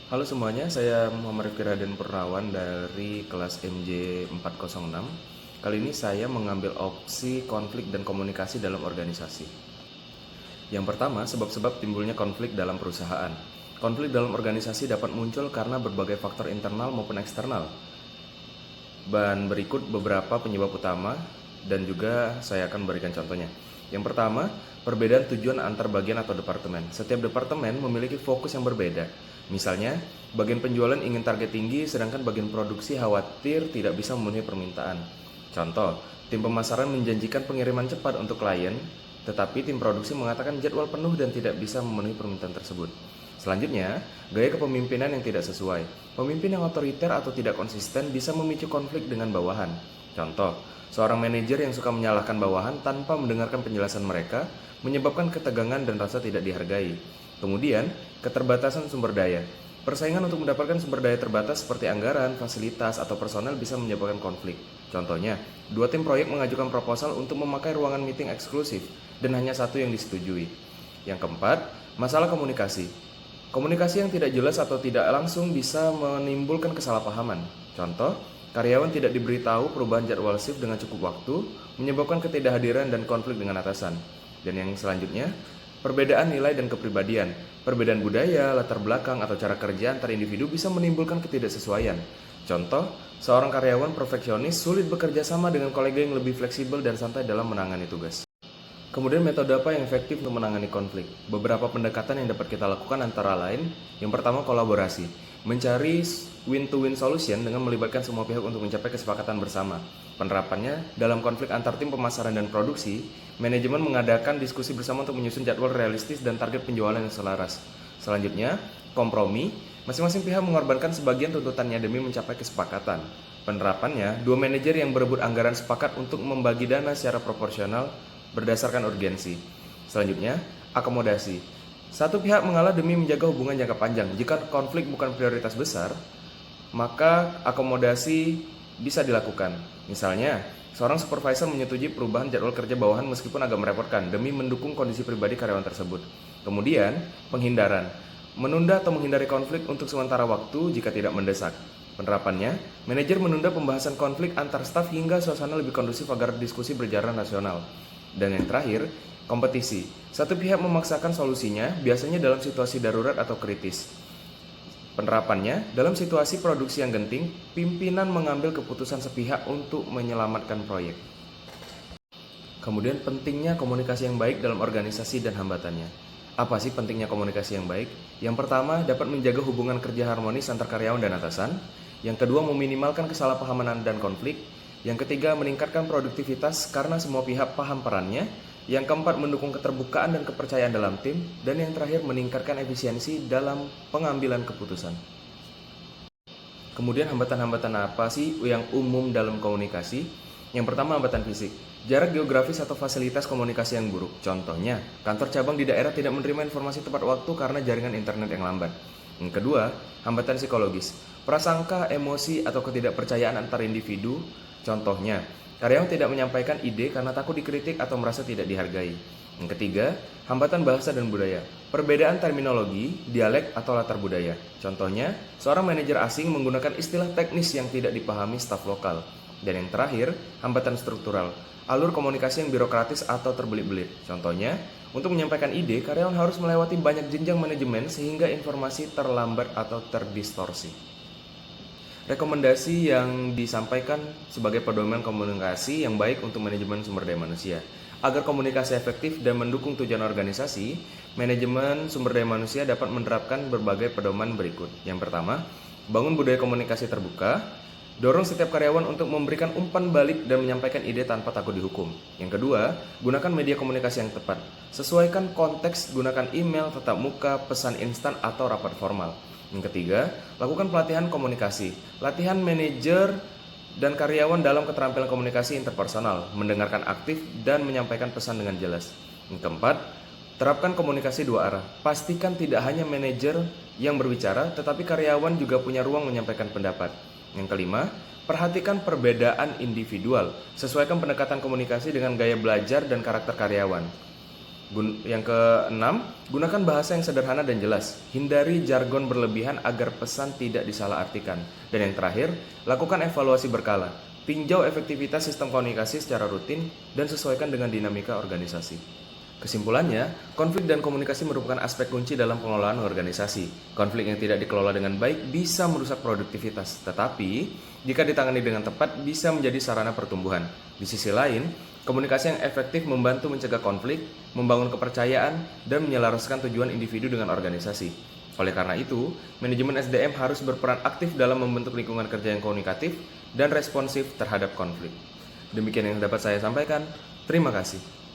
Halo semuanya, saya Muhammad Rifki Raden Purnawan dari kelas MJ 406. Kali ini saya mengambil opsi konflik dan komunikasi dalam organisasi. Yang pertama, sebab-sebab timbulnya konflik dalam perusahaan. Konflik dalam organisasi dapat muncul karena berbagai faktor internal maupun eksternal. Dan berikut beberapa penyebab utama dan juga saya akan berikan contohnya. Yang pertama, perbedaan tujuan antar bagian atau departemen. Setiap departemen memiliki fokus yang berbeda. Misalnya, bagian penjualan ingin target tinggi sedangkan bagian produksi khawatir tidak bisa memenuhi permintaan. Contoh, tim pemasaran menjanjikan pengiriman cepat untuk klien, tetapi tim produksi mengatakan jadwal penuh dan tidak bisa memenuhi permintaan tersebut. Selanjutnya, gaya kepemimpinan yang tidak sesuai. Pemimpin yang otoriter atau tidak konsisten bisa memicu konflik dengan bawahan. Contoh, seorang manajer yang suka menyalahkan bawahan tanpa mendengarkan penjelasan mereka menyebabkan ketegangan dan rasa tidak dihargai. Kemudian, keterbatasan sumber daya. Persaingan untuk mendapatkan sumber daya terbatas seperti anggaran, fasilitas, atau personel bisa menyebabkan konflik. Contohnya, dua tim proyek mengajukan proposal untuk memakai ruangan meeting eksklusif dan hanya satu yang disetujui. Yang keempat, masalah komunikasi. Komunikasi yang tidak jelas atau tidak langsung bisa menimbulkan kesalahpahaman. Contoh, karyawan tidak diberitahu perubahan jadwal shift dengan cukup waktu, menyebabkan ketidakhadiran dan konflik dengan atasan. Dan yang selanjutnya, perbedaan nilai dan kepribadian. Perbedaan budaya, latar belakang, atau cara kerja antar individu bisa menimbulkan ketidaksesuaian. Contoh, seorang karyawan perfeksionis sulit bekerja sama dengan kolega yang lebih fleksibel dan santai dalam menangani tugas. Kemudian metode apa yang efektif untuk menangani konflik? Beberapa pendekatan yang dapat kita lakukan antara lain, yang pertama kolaborasi. Mencari win-to-win solution dengan melibatkan semua pihak untuk mencapai kesepakatan bersama. Penerapannya, dalam konflik antar tim pemasaran dan produksi, manajemen mengadakan diskusi bersama untuk menyusun jadwal realistis dan target penjualan yang selaras. Selanjutnya, kompromi. Masing-masing pihak mengorbankan sebagian tuntutannya demi mencapai kesepakatan. Penerapannya, dua manajer yang berebut anggaran sepakat untuk membagi dana secara proporsional berdasarkan urgensi. Selanjutnya, akomodasi. Satu pihak mengalah demi menjaga hubungan jangka panjang. Jika konflik bukan prioritas besar, maka akomodasi bisa dilakukan. Misalnya, seorang supervisor menyetujui perubahan jadwal kerja bawahan meskipun agak merepotkan demi mendukung kondisi pribadi karyawan tersebut. Kemudian, penghindaran. Menunda atau menghindari konflik untuk sementara waktu jika tidak mendesak. Penerapannya, manajer menunda pembahasan konflik antar staf hingga suasana lebih kondusif agar diskusi berjalan rasional. Dan yang terakhir, kompetisi. Satu pihak memaksakan solusinya, biasanya dalam situasi darurat atau kritis. Penerapannya, dalam situasi produksi yang genting, pimpinan mengambil keputusan sepihak untuk menyelamatkan proyek. Kemudian pentingnya komunikasi yang baik dalam organisasi dan hambatannya. Apa sih pentingnya komunikasi yang baik? Yang pertama, dapat menjaga hubungan kerja harmonis antar karyawan dan atasan. Yang kedua, meminimalkan kesalahpahaman dan konflik. Yang ketiga, meningkatkan produktivitas karena semua pihak paham perannya. Yang keempat, mendukung keterbukaan dan kepercayaan dalam tim. Dan yang terakhir, meningkatkan efisiensi dalam pengambilan keputusan. Kemudian hambatan-hambatan apa sih yang umum dalam komunikasi? Yang pertama, hambatan fisik. Jarak geografis atau fasilitas komunikasi yang buruk. Contohnya, kantor cabang di daerah tidak menerima informasi tepat waktu karena jaringan internet yang lambat. Yang kedua, hambatan psikologis. Prasangka, emosi, atau ketidakpercayaan antar individu. Contohnya, karyawan tidak menyampaikan ide karena takut dikritik atau merasa tidak dihargai. Yang ketiga, hambatan bahasa dan budaya. Perbedaan terminologi, dialek, atau latar budaya. Contohnya, seorang manajer asing menggunakan istilah teknis yang tidak dipahami staf lokal. Dan yang terakhir, hambatan struktural. Alur komunikasi yang birokratis atau terbelit-belit. Contohnya, untuk menyampaikan ide, karyawan harus melewati banyak jenjang manajemen sehingga informasi terlambat atau terdistorsi. Rekomendasi yang disampaikan sebagai pedoman komunikasi yang baik untuk manajemen sumber daya manusia. Agar komunikasi efektif dan mendukung tujuan organisasi, manajemen sumber daya manusia dapat menerapkan berbagai pedoman berikut. Yang pertama, bangun budaya komunikasi terbuka. Dorong setiap karyawan untuk memberikan umpan balik dan menyampaikan ide tanpa takut dihukum. Yang kedua, gunakan media komunikasi yang tepat. Sesuaikan konteks, gunakan email, tatap muka, pesan instan, atau rapat formal. Yang ketiga, lakukan pelatihan komunikasi. Latihan manajer dan karyawan dalam keterampilan komunikasi interpersonal, mendengarkan aktif, dan menyampaikan pesan dengan jelas. Yang keempat, terapkan komunikasi dua arah. Pastikan tidak hanya manajer yang berbicara, tetapi karyawan juga punya ruang menyampaikan pendapat. Yang kelima, perhatikan perbedaan individual. Sesuaikan pendekatan komunikasi dengan gaya belajar dan karakter karyawan. Yang keenam, gunakan bahasa yang sederhana dan jelas. Hindari jargon berlebihan agar pesan tidak disalahartikan. Dan yang terakhir, lakukan evaluasi berkala. Tinjau efektivitas sistem komunikasi secara rutin dan sesuaikan dengan dinamika organisasi. Kesimpulannya, konflik dan komunikasi merupakan aspek kunci dalam pengelolaan organisasi. Konflik yang tidak dikelola dengan baik bisa merusak produktivitas, tetapi jika ditangani dengan tepat bisa menjadi sarana pertumbuhan. Di sisi lain, komunikasi yang efektif membantu mencegah konflik, membangun kepercayaan, dan menyelaraskan tujuan individu dengan organisasi. Oleh karena itu, manajemen SDM harus berperan aktif dalam membentuk lingkungan kerja yang komunikatif dan responsif terhadap konflik. Demikian yang dapat saya sampaikan. Terima kasih.